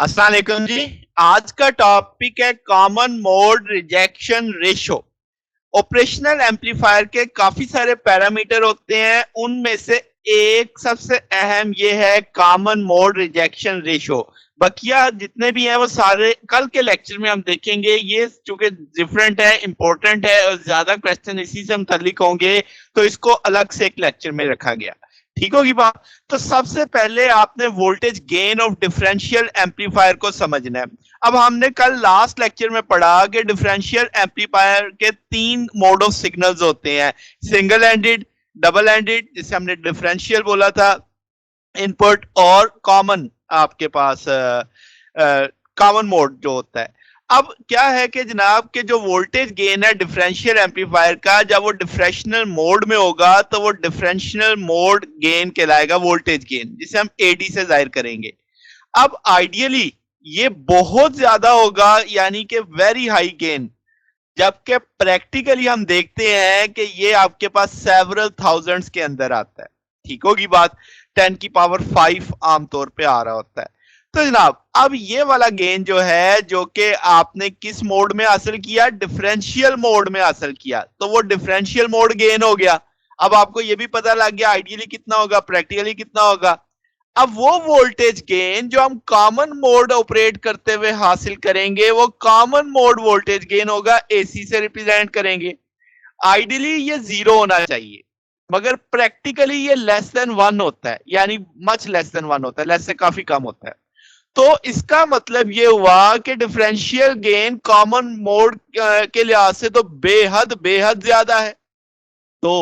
अस्सलाम वालेकुम जी। आज का टॉपिक है common mode rejection ratio. Operational amplifier के काफी सारे पैरामीटर होते हैं, उनमें से एक सबसे अहम ये है कॉमन मोड रिजेक्शन रेशो। बकिया जितने भी हैं वो सारे कल के लेक्चर में हम देखेंगे। ये चूंकि डिफरेंट है, इंपॉर्टेंट है और ज्यादा क्वेश्चन इसी से मुतालिक होंगे, तो इसको अलग से एक लेक्चर में रखा गया। ठीक होगी बात। तो सबसे पहले आपने voltage gain of differential amplifier को समझना है। अब हमने कल लास्ट लेक्चर में पढ़ा कि डिफरेंशियल एम्पलीफायर के तीन मोड ऑफ सिग्नल्स होते हैं, सिंगल एंडेड, डबल एंडेड जिसे हमने डिफरेंशियल बोला था इनपुट, और कॉमन आपके पास कॉमन मोड जो होता है। अब क्या है कि जनाब के जो वोल्टेज गेन है डिफरेंशियल एम्पलीफायर का, जब वो डिफरेंशियल मोड में होगा तो वो डिफरेंशियल मोड गेन कहलाएगा, वोल्टेज गेन, जिसे हम एडी से जाहिर करेंगे। अब आइडियली ये बहुत ज्यादा होगा, यानी कि वेरी हाई गेन, जबकि प्रैक्टिकली हम देखते हैं कि ये आपके पास सेवरल थाउजेंड्स के अंदर आता है। ठीक होगी बात। 10 की पावर 5 आमतौर पे आ रहा होता है। तो जनाब अब ये वाला गेन जो है, जो कि आपने किस मोड में हासिल किया, डिफरेंशियल मोड में हासिल किया, तो वो डिफरेंशियल मोड गेन हो गया। अब आपको ये भी पता लग गया आइडियली कितना होगा, प्रैक्टिकली कितना होगा। अब वो वोल्टेज गेन जो हम कॉमन मोड ऑपरेट करते हुए हासिल करेंगे, वो कॉमन मोड वोल्टेज गेन होगा, एसी से रिप्रेजेंट करेंगे। आइडियली ये जीरो होना चाहिए, मगर प्रैक्टिकली ये लेस देन वन होता है, यानी मच लेस देन वन होता है, लेस से काफी कम होता है। तो इसका मतलब ये हुआ कि डिफरेंशियल गेन कॉमन मोड के लिहाज से तो बेहद बेहद ज्यादा है। तो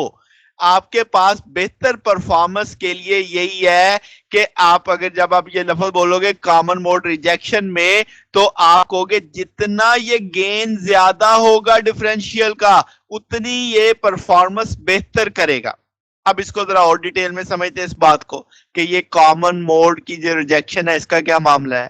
आपके पास बेहतर परफॉर्मेंस के लिए यही है कि आप अगर जब आप ये लफ्ज बोलोगे कॉमन मोड रिजेक्शन में, तो आप कहोगे जितना ये गेन ज्यादा होगा डिफरेंशियल का, उतनी ये परफॉर्मेंस बेहतर करेगा। अब इसको जरा और डिटेल में समझते हैं इस बात को कि ये कॉमन मोड की जो रिजेक्शन है इसका क्या मामला है।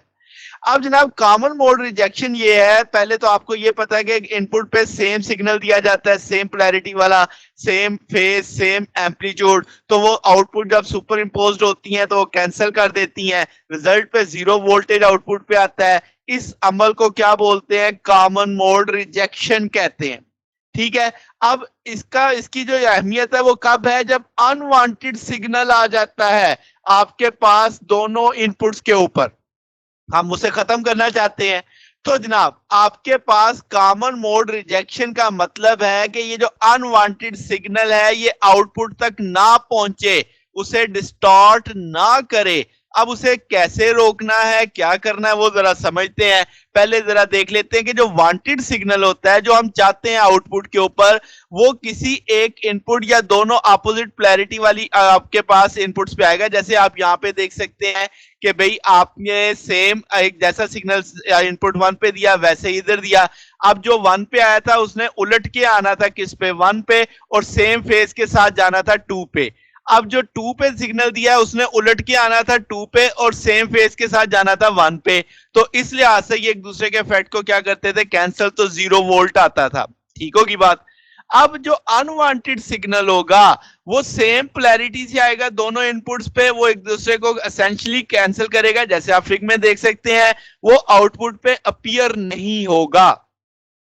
अब जनाब कॉमन मोड रिजेक्शन ये है, पहले तो आपको ये पता है कि इनपुट पे सेम सिग्नल दिया जाता है, सेम पोलैरिटी वाला, सेम फेज, सेम एम्पलीट्यूड, तो वो आउटपुट जब सुपर इम्पोज्ड होती हैं तो वो कैंसिल कर देती हैं, रिजल्ट पे जीरो वोल्टेज आउटपुट पे आता है। इस अमल को क्या बोलते हैं, कॉमन मोड रिजेक्शन कहते हैं। ठीक है। अब इसकी जो अहमियत है वो कब है, जब अनवांटेड सिग्नल आ जाता है आपके पास दोनों इनपुट्स के ऊपर, हम उसे खत्म करना चाहते हैं। तो जनाब आपके पास कॉमन मोड रिजेक्शन का मतलब है कि ये जो अनवांटेड सिग्नल है ये आउटपुट तक ना पहुंचे, उसे डिस्टॉर्ट ना करे। अब उसे कैसे रोकना है, क्या करना है, वो जरा समझते हैं। पहले जरा देख लेते हैं कि जो वांटेड सिग्नल होता है, जो हम चाहते हैं आउटपुट के ऊपर, वो किसी एक इनपुट या दोनों अपोजिट पोलैरिटी वाली आपके पास इनपुट्स पे आएगा। जैसे आप यहाँ पे देख सकते हैं कि भाई आपने सेम एक जैसा सिग्नल इनपुट वन पे दिया वैसे ही इधर दिया। अब जो वन पे आया था उसने उलट के आना था किस पे, वन पे, और सेम फेज के साथ जाना था टू पे। अब जो टू पे सिग्नल दिया है उसने उलट के आना था टू पे और सेम फेज के साथ जाना था वन पे। तो इस लिहाज से ये एक दूसरे के इफेक्ट को क्या करते थे, कैंसिल, तो जीरो वोल्ट आता था। ठीक होगी बात। अब जो अनवांटेड सिग्नल होगा वो सेम पोलैरिटी से आएगा दोनों इनपुट्स पे, वो एक दूसरे को एसेंशियली कैंसिल करेगा, जैसे आप फिग में देख सकते हैं, वो आउटपुट पे अपीयर नहीं होगा।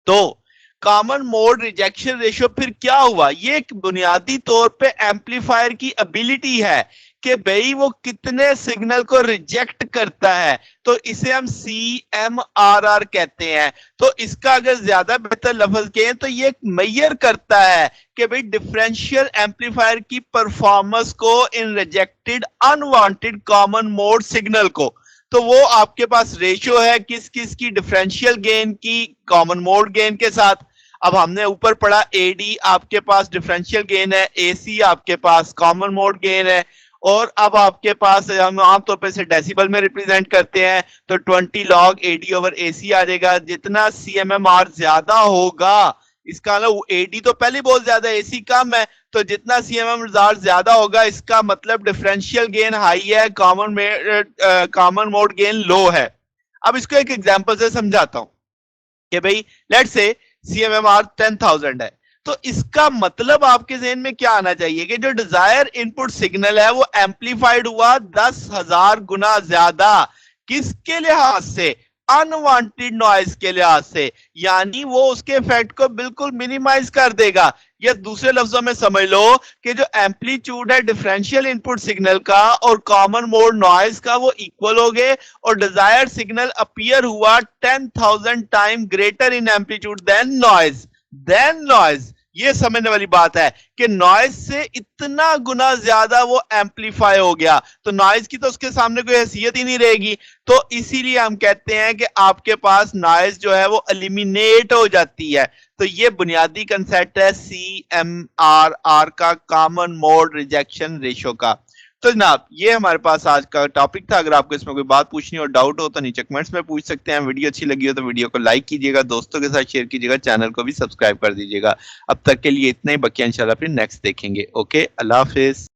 तो कॉमन मोड रिजेक्शन रेशियो फिर क्या हुआ, ये एक बुनियादी तौर पे एम्पलीफायर की एबिलिटी है कि भाई वो कितने सिग्नल को रिजेक्ट करता है। तो इसे हम CMRR कहते हैं। तो इसका अगर ज्यादा बेहतर लफ्ज कहें तो ये मेजर करता है कि भाई डिफरेंशियल एम्पलीफायर की परफॉर्मेंस को इन rejected unwanted common mode signal को। तो वो आपके पास रेशियो है किस किस की, डिफरेंशियल गेन की कॉमन मोड गेन के साथ। अब हमने ऊपर पढ़ा एडी आपके पास डिफरेंशियल गेन है, एसी आपके पास कॉमन मोड गेन है, और अब आपके पास हम आमतौर पर से डेसिबल में रिप्रेजेंट करते हैं, तो 20 लॉग एडी ओवर एसी आ जाएगा। जितना सीएमएमआर ज्यादा होगा, इसका मतलब एडी तो पहले बहुत ज्यादा, एसी कम है, तो जितना सीएमएमआर ज्यादा होगा इसका मतलब डिफरेंशियल गेन हाई है, कॉमन मोड गेन लो है। अब इसको एक एग्जांपल से समझाता हूं कि भाई लेट्स से सीएमएमआर 10,000 है। तो इसका मतलब आपके जहन में क्या आना चाहिए कि जो डिजायर इनपुट सिग्नल है वो एम्पलीफाइड हुआ 10,000 गुना ज्यादा। किसके लिहाज से? अनवांटेड नॉइज के लिहाज से, यानी वो उसके इफेक्ट को बिल्कुल मिनिमाइज कर देगा। या दूसरे लफ्जों में समझ लो कि जो एम्पलीट्यूड है डिफरेंशियल इनपुट सिग्नल का और कॉमन मोड नॉइज का वो इक्वल हो गए और डिजायर्ड सिग्नल अपीयर हुआ 10,000 time greater in amplitude than noise. ये समझने वाली बात है कि नॉइज से इतना गुना ज्यादा वो एम्पलीफाई हो गया, तो नॉइज की तो उसके सामने कोई हैसियत ही नहीं रहेगी। तो इसीलिए हम कहते हैं कि आपके पास नॉइज जो है वो एलिमिनेट हो जाती है। तो ये बुनियादी कंसेप्ट है CMRR का, कॉमन मोड रिजेक्शन रेशो का। तो जनाब ये हमारे पास आज का टॉपिक था। अगर आपको इसमें कोई बात पूछनी हो, डाउट हो, तो नीचे कमेंट्स में पूछ सकते हैं। वीडियो अच्छी लगी हो तो वीडियो को लाइक कीजिएगा, दोस्तों के साथ शेयर कीजिएगा, चैनल को भी सब्सक्राइब कर दीजिएगा। अब तक के लिए इतना ही, बाकी इंशाल्लाह फिर नेक्स्ट देखेंगे। ओके, अल्लाह हाफिज।